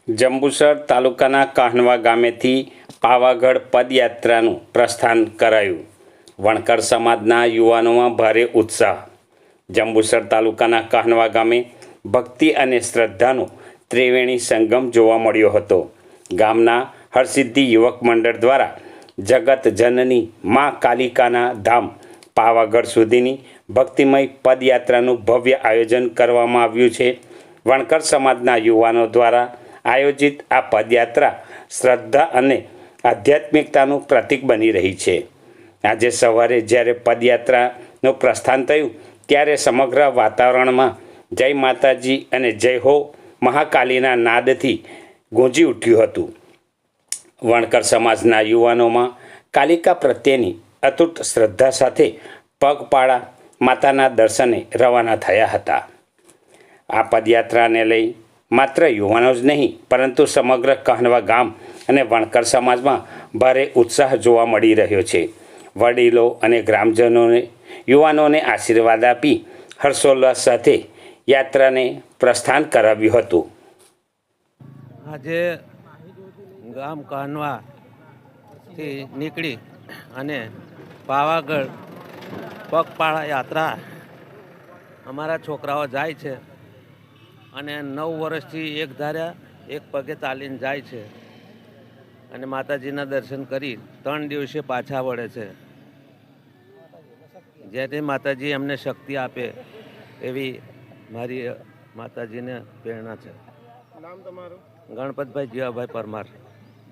જંબુસર તાલુકાના કાહનવા ગામેથી પાવાગઢ પદયાત્રાનું પ્રસ્થાન કરાયું। વણકર સમાજના યુવાનોમાં ભારે ઉત્સાહ। જંબુસર તાલુકાના કાહનવા ગામે ભક્તિ અને શ્રદ્ધાનો ત્રિવેણી સંગમ જોવા મળ્યો હતો। ગામના હરસિદ્ધિ યુવક મંડળ દ્વારા જગત જનની મા કાલિકાના ધામ પાવાગઢ સુધીની ભક્તિમય પદયાત્રાનું ભવ્ય આયોજન કરવામાં આવ્યું છે। વણકર સમાજના યુવાનો દ્વારા આયોજિત આ પદયાત્રા શ્રદ્ધા અને આધ્યાત્મિકતાનું પ્રતીક બની રહી છે। આજે સવારે જ્યારે પદયાત્રાનું પ્રસ્થાન થયું ત્યારે સમગ્ર વાતાવરણમાં જય માતાજી અને જય હો મહાકાલીના નાદથી ગૂંજી ઉઠ્યું હતું। વણકર સમાજના યુવાનોમાં કાલિકા પ્રત્યેની અતૂટ શ્રદ્ધા સાથે પગપાળા માતાના દર્શને રવાના થયા હતા। આ પદયાત્રાને લઈ માત્ર યુવાનો જ નહીં પરંતુ સમગ્ર કાહનવા ગામ અને વણકર સમાજમાં ભારે ઉત્સાહ જોવા મળી રહ્યો છે। વડીલો અને ગ્રામજનોને યુવાનોને આશીર્વાદ આપી હર્ષોલ્લાસ સાથે યાત્રાને પ્રસ્થાન કરાવ્યું હતું। આજે ગામ કાહનવાથી નીકળી અને પાવાગઢ પગપાળા યાત્રા અમારા છોકરાઓ જાય છે અને 9 વર્ષથી એક ધાર્યા એક પગે ચાલીને જાય છે અને માતાજીના દર્શન કરી 3 દિવસે પાછા વળે છે। જેથી માતાજી એમને શક્તિ આપે એવી મારી માતાજીને પ્રેરણા છે। નામ તમારું? ગણપતભાઈ જીવાભાઈ પરમાર।